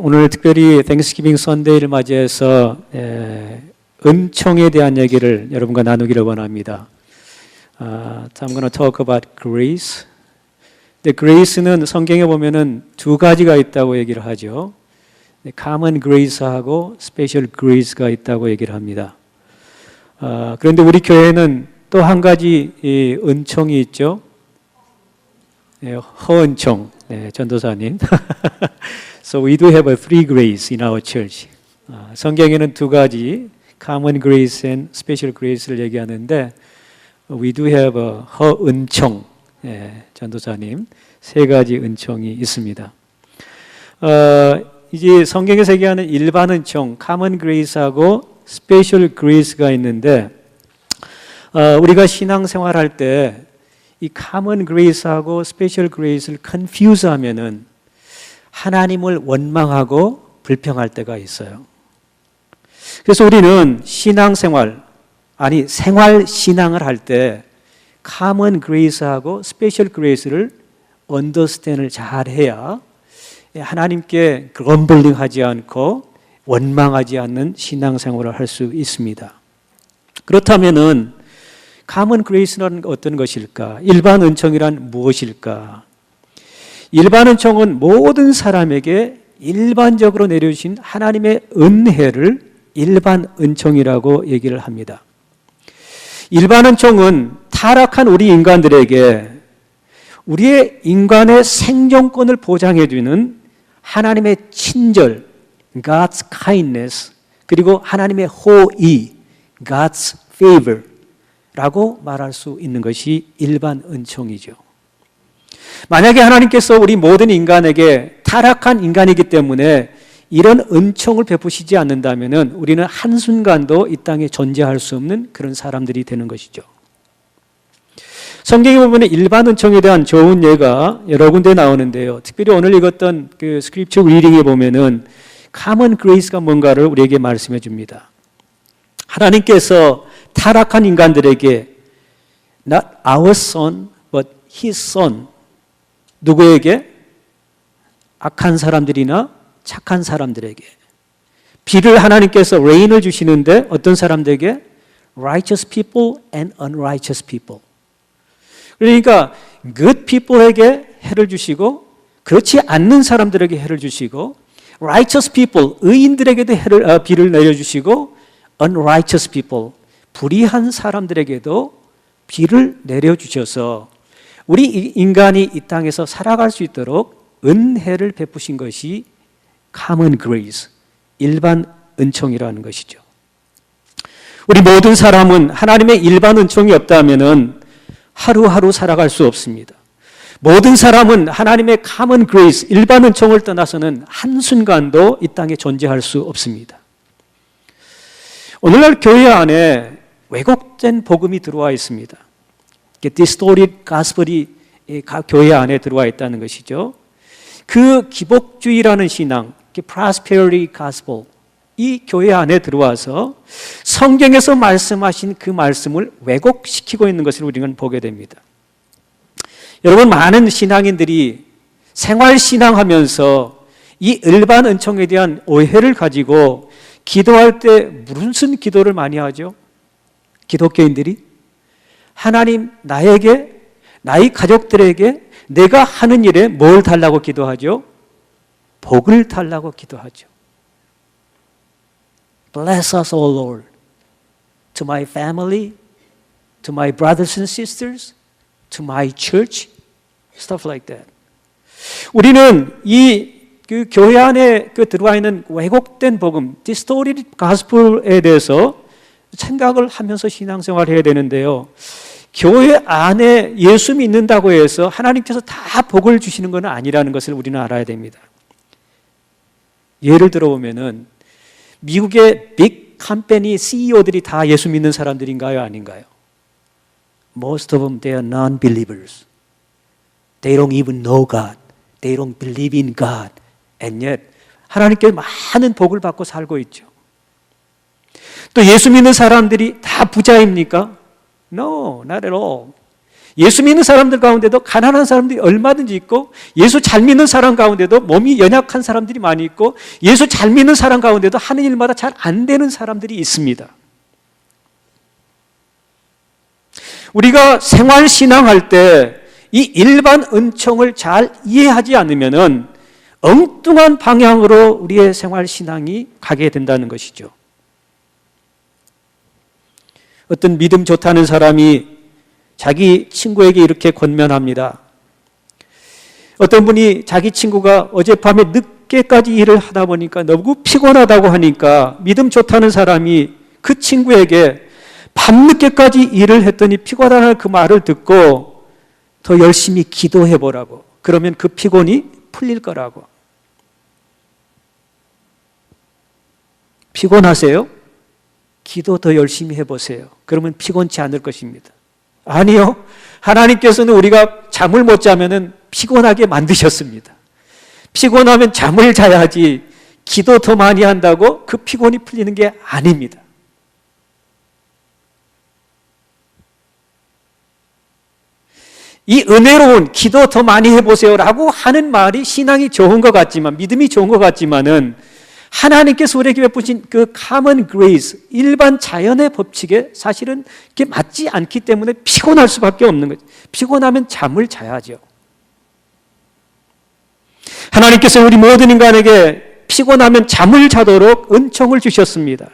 오늘 특별히 땡스기빙 선데이를 맞이해서 은총에 대한 얘기를 여러분과 나누기를 원합니다. I'm going to talk about grace. 근데 grace는 성경에 보면은 두 가지가 있다고 얘기를 하죠. common grace하고 special grace가 있다고 얘기를 합니다. 그런데 우리 교회는 또 한 가지 은총이 있죠. 허은총, 전도사님. So we do have a three grace in our church. 성경에는 두 가지, common grace and special grace를 얘기하는데 we do have a 허은총, 전도사님. 세 가지 은총이 있습니다. 이제 성경에서 얘기하는 일반 은총, common grace하고 special grace가 있는데 우리가 신앙생활할 때 이 common grace하고 special grace를 confuse 하면은 하나님을 원망하고 불평할 때가 있어요. 그래서 우리는 신앙생활, 아니 생활 신앙을 할 때 common grace하고 special grace를 understand을 잘 해야 하나님께 grumbling 하지 않고 원망하지 않는 신앙생활을 할 수 있습니다. 그렇다면은 common grace는 어떤 것일까? 일반 은총이란 무엇일까? 일반 은총은 모든 사람에게 일반적으로 내려주신 하나님의 은혜를 일반 은총이라고 얘기를 합니다. 일반 은총은 타락한 우리 인간들에게 우리의 인간의 생존권을 보장해주는 하나님의 친절, God's kindness, 그리고 하나님의 호의, God's favor 라고 말할 수 있는 것이 일반 은총이죠. 만약에 하나님께서 우리 모든 인간에게 타락한 인간이기 때문에 이런 은총을 베푸시지 않는다면 우리는 한순간도 이 땅에 존재할 수 없는 그런 사람들이 되는 것이죠. 성경에 보면 일반 은총에 대한 좋은 예가 여러 군데 나오는데요. 특별히 오늘 읽었던 그 스크립처 리딩에 보면은 common grace가 뭔가를 우리에게 말씀해 줍니다. 하나님께서 타락한 인간들에게 not our son but his son, 누구에게? 악한 사람들이나 착한 사람들에게 비를 하나님께서 rain을 주시는데 어떤 사람들에게? righteous people and unrighteous people. 그러니까 good people에게 해를 주시고 그렇지 않는 사람들에게 해를 주시고 righteous people, 의인들에게도 비를 내려주시고 unrighteous people, 불의한 사람들에게도 비를 내려주셔서 우리 인간이 이 땅에서 살아갈 수 있도록 은혜를 베푸신 것이 common grace, 일반 은총이라는 것이죠. 우리 모든 사람은 하나님의 일반 은총이 없다면 하루하루 살아갈 수 없습니다. 모든 사람은 하나님의 common grace, 일반 은총을 떠나서는 한순간도 이 땅에 존재할 수 없습니다. 오늘날 교회 안에 왜곡된 복음이 들어와 있습니다. distorted gospel이 교회 안에 들어와 있다는 것이죠. 그 기복주의라는 신앙, prosperity gospel, 이 교회 안에 들어와서 성경에서 말씀하신 그 말씀을 왜곡시키고 있는 것을 우리는 보게 됩니다. 여러분, 많은 신앙인들이 생활신앙하면서 이 일반 은총에 대한 오해를 가지고 기도할 때 무슨 기도를 많이 하죠? 기독교인들이 하나님, 나에게, 나의 가족들에게 내가 하는 일에 뭘 달라고 기도하죠? 복을 달라고 기도하죠. Bless us, O Lord, to my family, to my brothers and sisters, to my church, stuff like that. 우리는 그 교회 안에 들어와 있는 왜곡된 복음, distorted gospel에 대해서 생각을 하면서 신앙생활을 해야 되는데요. 교회 안에 예수 믿는다고 해서 하나님께서 다 복을 주시는 건 아니라는 것을 우리는 알아야 됩니다. 예를 들어보면은 미국의 빅 컴퍼니 CEO들이 다 예수 믿는 사람들인가요? 아닌가요? Most of them, they are non-believers. They don't even know God. They don't believe in God. And yet 하나님께 많은 복을 받고 살고 있죠. 또 예수 믿는 사람들이 다 부자입니까? No, not at all. 예수 믿는 사람들 가운데도 가난한 사람들이 얼마든지 있고, 예수 잘 믿는 사람 가운데도 몸이 연약한 사람들이 많이 있고, 예수 잘 믿는 사람 가운데도 하는 일마다 잘 안 되는 사람들이 있습니다. 우리가 생활신앙할 때 이 일반 은총을 잘 이해하지 않으면은 엉뚱한 방향으로 우리의 생활신앙이 가게 된다는 것이죠. 어떤 믿음 좋다는 사람이 자기 친구에게 이렇게 권면합니다. 어떤 분이 자기 친구가 어젯밤에 늦게까지 일을 하다 보니까 너무 피곤하다고 하니까 믿음 좋다는 사람이 그 친구에게 밤늦게까지 일을 했더니 피곤하다는 그 말을 듣고 더 열심히 기도해 보라고. 그러면 그 피곤이 풀릴 거라고. 피곤하세요? 기도 더 열심히 해보세요. 그러면 피곤치 않을 것입니다. 아니요. 하나님께서는 우리가 잠을 못 자면은 피곤하게 만드셨습니다. 피곤하면 잠을 자야지 기도 더 많이 한다고 그 피곤이 풀리는 게 아닙니다. 이 은혜로운 기도 더 많이 해보세요라고 하는 말이 신앙이 좋은 것 같지만, 믿음이 좋은 것 같지만은 하나님께서 우리에게 베푸신 그 common grace, 일반 자연의 법칙에 사실은 그게 맞지 않기 때문에 피곤할 수밖에 없는 거죠. 피곤하면 잠을 자야죠. 하나님께서 우리 모든 인간에게 피곤하면 잠을 자도록 은총을 주셨습니다.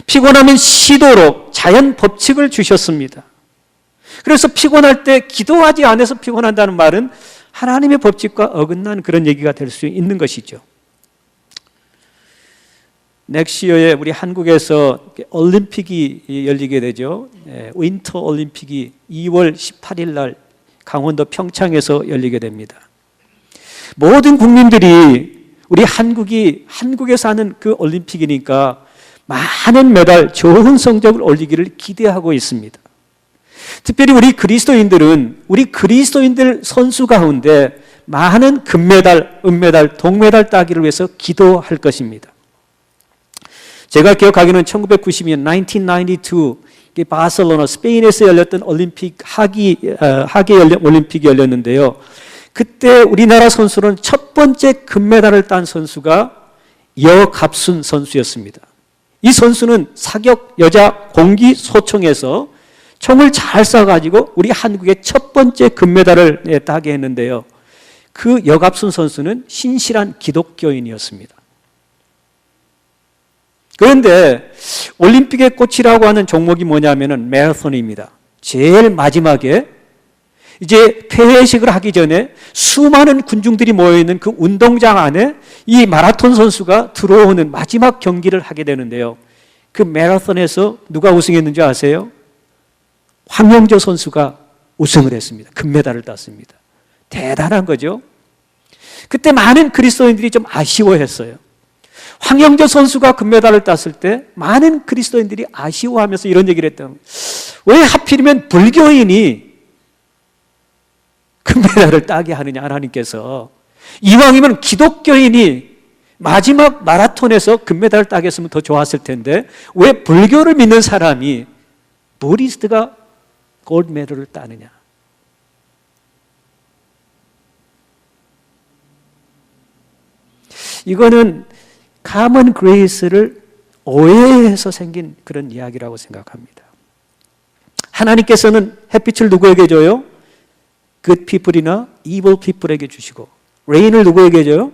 피곤하면 쉬도록 자연 법칙을 주셨습니다. 그래서 피곤할 때 기도하지 않아서 피곤한다는 말은 하나님의 법칙과 어긋난 그런 얘기가 될 수 있는 것이죠. 넥시어에 우리 한국에서 올림픽이 열리게 되죠. 윈터 올림픽이 2월 18일 날 강원도 평창에서 열리게 됩니다. 모든 국민들이 우리 한국에서 하는 그 올림픽이니까 많은 메달, 좋은 성적을 올리기를 기대하고 있습니다. 특별히 우리 그리스도인들 선수 가운데 많은 금메달, 은메달, 동메달 따기를 위해서 기도할 것입니다. 제가 기억하기로는 1992년 1992 바르셀로나 스페인에서 열렸던 올림픽 하계 올림픽이 열렸는데요. 그때 우리나라 선수는 첫 번째 금메달을 딴 선수가 여갑순 선수였습니다. 이 선수는 사격 여자 공기 소총에서 총을 잘 쏴가지고 우리 한국의 첫 번째 금메달을 따게 했는데요. 그 여갑순 선수는 신실한 기독교인이었습니다. 그런데 올림픽의 꽃이라고 하는 종목이 뭐냐면은 마라톤입니다. 제일 마지막에 이제 폐회식을 하기 전에 수많은 군중들이 모여있는 그 운동장 안에 이 마라톤 선수가 들어오는 마지막 경기를 하게 되는데요. 그 마라톤에서 누가 우승했는지 아세요? 황영조 선수가 우승을 했습니다. 금메달을 땄습니다. 대단한 거죠. 그때 많은 그리스도인들이 좀 아쉬워했어요. 황영조 선수가 금메달을 땄을 때 많은 그리스도인들이 아쉬워하면서 이런 얘기를 했던 거예요. 왜 하필이면 불교인이 금메달을 따게 하느냐, 하나님께서. 이왕이면 기독교인이 마지막 마라톤에서 금메달을 따게 했으면 더 좋았을 텐데 왜 불교를 믿는 사람이 부디스트가 골드메달을 따느냐. 이거는 common grace를 오해해서 생긴 그런 이야기라고 생각합니다. 하나님께서는 햇빛을 누구에게 줘요? good people이나 evil people에게 주시고, rain을 누구에게 줘요?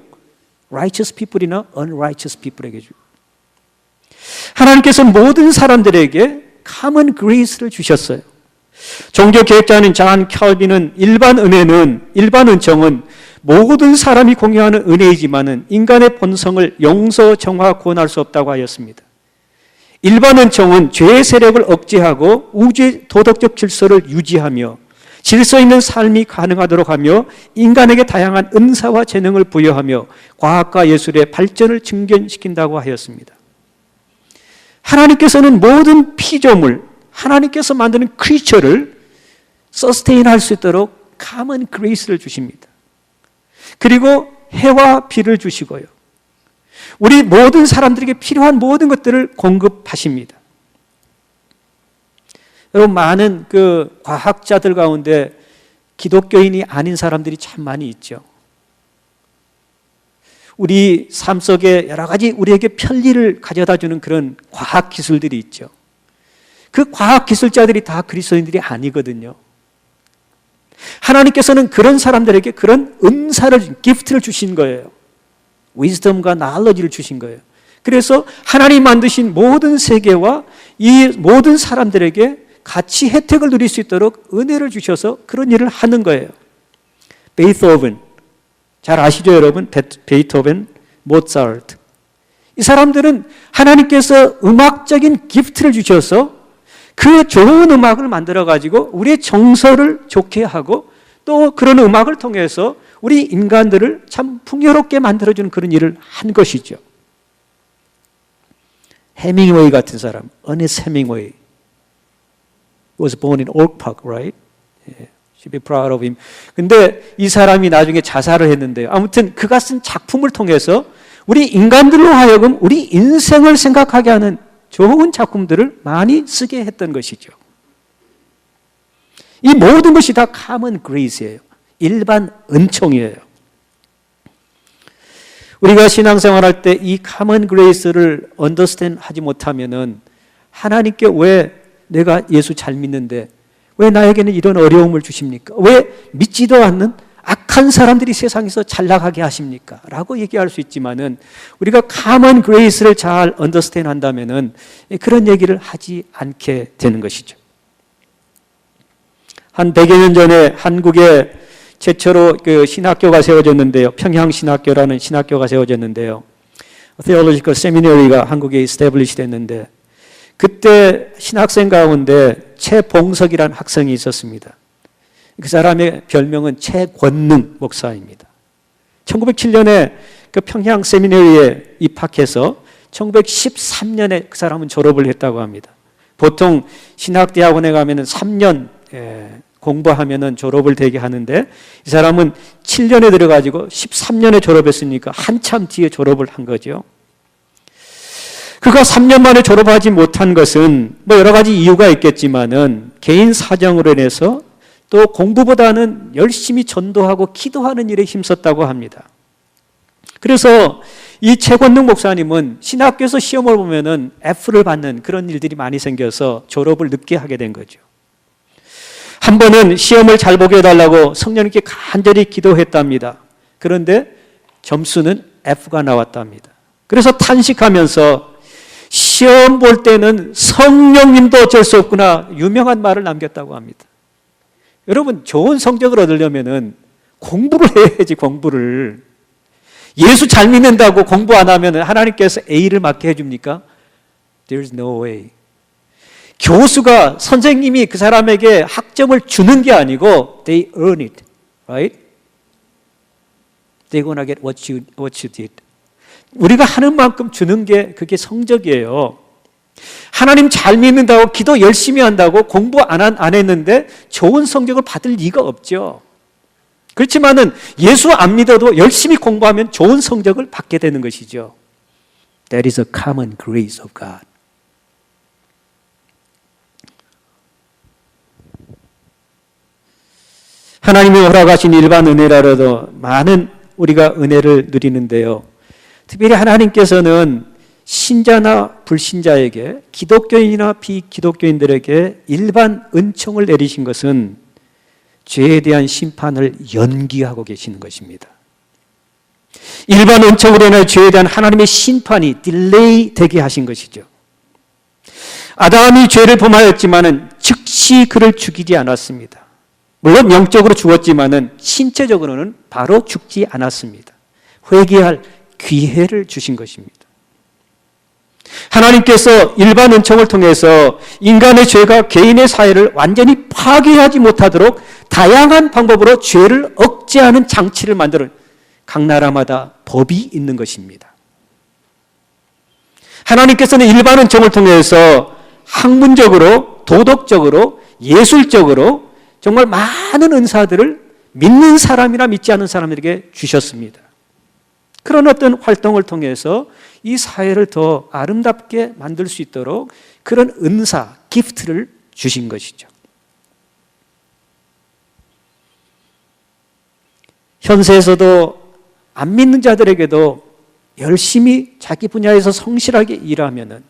righteous people이나 unrighteous people에게 주고. 하나님께서는 모든 사람들에게 common grace를 주셨어요. 종교개혁자인 존 켈빈은 일반 은총은 모든 사람이 공유하는 은혜이지만은 인간의 본성을 용서, 정화, 구원할 수 없다고 하였습니다. 일반 은총은 죄의 세력을 억제하고 우주의 도덕적 질서를 유지하며 질서 있는 삶이 가능하도록 하며 인간에게 다양한 은사와 재능을 부여하며 과학과 예술의 발전을 증진시킨다고 하였습니다. 하나님께서는 모든 피조물, 하나님께서 만드는 크리처를 서스테인할 수 있도록 common grace를 주십니다. 그리고 해와 비를 주시고요. 우리 모든 사람들에게 필요한 모든 것들을 공급하십니다. 여러분, 많은 그 과학자들 가운데 기독교인이 아닌 사람들이 참 많이 있죠. 우리 삶 속에 여러 가지 우리에게 편리를 가져다 주는 그런 과학 기술들이 있죠. 그 과학 기술자들이 다 그리스도인들이 아니거든요. 하나님께서는 그런 사람들에게 그런 은사를, 기프트를 주신 거예요. 위즈덤과 나얼러지를 주신 거예요. 그래서 하나님 만드신 모든 세계와 이 모든 사람들에게 같이 혜택을 누릴 수 있도록 은혜를 주셔서 그런 일을 하는 거예요. 베이토벤, 잘 아시죠 여러분? 베이토벤, 모차르트. 이 사람들은 하나님께서 음악적인 기프트를 주셔서 그 좋은 음악을 만들어가지고 우리의 정서를 좋게 하고 또 그런 음악을 통해서 우리 인간들을 참 풍요롭게 만들어주는 그런 일을 한 것이죠. 해밍웨이 같은 사람, 어니스트 해밍웨이 was born in Oak Park, right? Should be proud of him. 근데 이 사람이 나중에 자살을 했는데요. 아무튼 그가 쓴 작품을 통해서 우리 인간들로 하여금 우리 인생을 생각하게 하는 좋은 작품들을 많이 쓰게 했던 것이죠. 이 모든 것이 다 common grace예요. 일반 은총이에요. 우리가 신앙생활할 때 이 common grace를 understand 하지 못하면은 하나님께 왜 내가 예수 잘 믿는데 왜 나에게는 이런 어려움을 주십니까? 왜 믿지도 않는 악한 사람들이 세상에서 잘 나가게 하십니까? 라고 얘기할 수 있지만은 우리가 common grace를 잘 understand 한다면은 그런 얘기를 하지 않게 되는 것이죠. 한 100여 년 전에 한국에 최초로 그 신학교가 세워졌는데요. 평양신학교라는 신학교가 세워졌는데요. Theological Seminary가 한국에 established 됐는데 그때 신학생 가운데 최봉석이라는 학생이 있었습니다. 그 사람의 별명은 최권능 목사입니다. 1907년에 그 평양 세미나리에 입학해서 1913년에 그 사람은 졸업을 했다고 합니다. 보통 신학대학원에 가면은 3년 공부하면은 졸업을 되게 하는데 이 사람은 7년에 들어가지고 13년에 졸업했으니까 한참 뒤에 졸업을 한 거죠. 그가 3년 만에 졸업하지 못한 것은 뭐 여러 가지 이유가 있겠지만은 개인 사정으로 인해서 또 공부보다는 열심히 전도하고 기도하는 일에 힘썼다고 합니다. 그래서 이 최권능 목사님은 신학교에서 시험을 보면은 F를 받는 그런 일들이 많이 생겨서 졸업을 늦게 하게 된 거죠. 한 번은 시험을 잘 보게 해달라고 성령님께 간절히 기도했답니다. 그런데 점수는 F가 나왔답니다. 그래서 탄식하면서 시험 볼 때는 성령님도 어쩔 수 없구나 유명한 말을 남겼다고 합니다. 여러분, 좋은 성적을 얻으려면은 공부를 해야지, 공부를. 예수 잘 믿는다고 공부 안 하면 하나님께서 A를 맞게 해줍니까? There's no way. 교수가, 선생님이 그 사람에게 학점을 주는 게 아니고 they earn it, right? They're gonna get what you did. 우리가 하는 만큼 주는 게 그게 성적이에요. 하나님 잘 믿는다고 기도 열심히 한다고 공부 안 했는데 좋은 성적을 받을 리가 없죠. 그렇지만은 예수 안 믿어도 열심히 공부하면 좋은 성적을 받게 되는 것이죠. That is a common grace of God. 하나님이 허락하신 일반 은혜라도 많은 우리가 은혜를 누리는데요. 특별히 하나님께서는 신자나 불신자에게, 기독교인이나 비기독교인들에게 일반 은총을 내리신 것은 죄에 대한 심판을 연기하고 계시는 것입니다. 일반 은총으로 인해 죄에 대한 하나님의 심판이 딜레이 되게 하신 것이죠. 아담이 죄를 범하였지만은 즉시 그를 죽이지 않았습니다. 물론 영적으로 죽었지만은 신체적으로는 바로 죽지 않았습니다. 회개할 기회를 주신 것입니다. 하나님께서 일반 은총을 통해서 인간의 죄가 개인의 사회를 완전히 파괴하지 못하도록 다양한 방법으로 죄를 억제하는 장치를 만드는 각 나라마다 법이 있는 것입니다. 하나님께서는 일반 은총을 통해서 학문적으로, 도덕적으로, 예술적으로 정말 많은 은사들을 믿는 사람이나 믿지 않는 사람들에게 주셨습니다. 그런 어떤 활동을 통해서 이 사회를 더 아름답게 만들 수 있도록 그런 은사, 기프트를 주신 것이죠. 현세에서도 안 믿는 자들에게도 열심히 자기 분야에서 성실하게 일하면은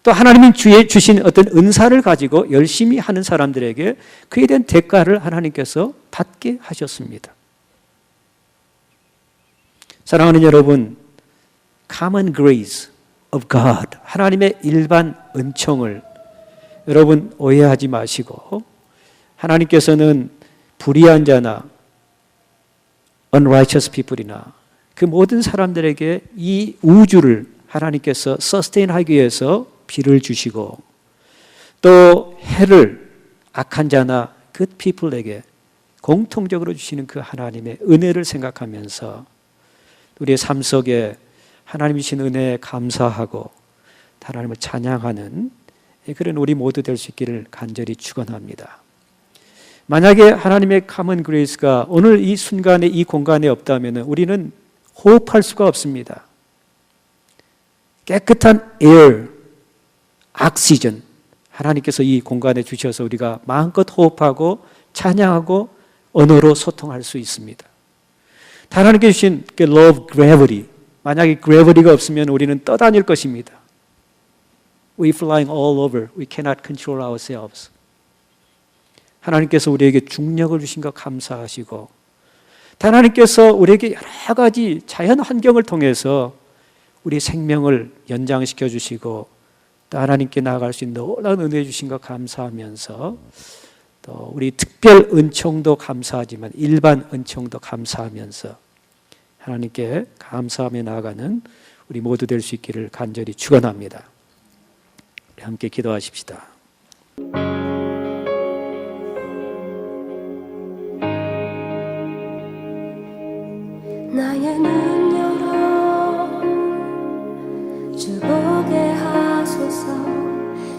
또 하나님이 주신 어떤 은사를 가지고 열심히 하는 사람들에게 그에 대한 대가를 하나님께서 받게 하셨습니다. 사랑하는 여러분, common grace of God, 하나님의 일반 은총을 여러분 오해하지 마시고 하나님께서는 불의한 자나 unrighteous people이나 그 모든 사람들에게 이 우주를 하나님께서 서스테인하기 위해서 비를 주시고 또 해를 악한 자나 good people에게 공통적으로 주시는 그 하나님의 은혜를 생각하면서 우리의 삶 속에 하나님이 주신 은혜에 감사하고 하나님을 찬양하는 그런 우리 모두 될 수 있기를 간절히 축원합니다. 만약에 하나님의 common grace가 오늘 이 순간에 이 공간에 없다면 우리는 호흡할 수가 없습니다. 깨끗한 air, oxygen 하나님께서 이 공간에 주셔서 우리가 마음껏 호흡하고 찬양하고 언어로 소통할 수 있습니다. 하나님께 주신 그 law of gravity, 만약에 gravity가 없으면 우리는 떠다닐 것입니다. We flying all over. We cannot control ourselves. 하나님께서 우리에게 중력을 주신 것 감사하시고 하나님께서 우리에게 여러 가지 자연 환경을 통해서 우리 생명을 연장시켜 주시고 또 하나님께 나아갈 수 있는 놀라운 은혜 주신 것 감사하면서 또 우리 특별 은총도 감사하지만 일반 은총도 감사하면서 하나님께 감사하며 나아가는 우리 모두 될 수 있기를 간절히 축원합니다. 함께 기도하십시다. 나의 눈 열어 주 보게 하소서.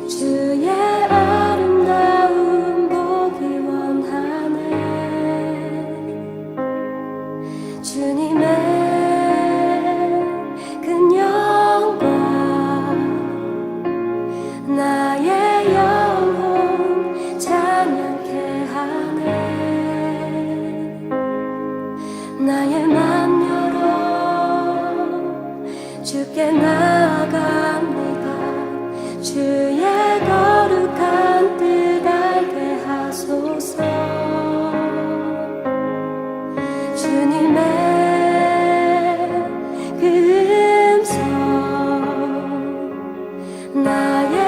주의 아름다운 보기 원하네. 주님의 큰 영광 나의 영혼 찬양케 하네. 나의 맘 열어 주께 나아갑니다. 주의 거룩한 뜻 알게 하소서. 주님의 그 음성 나의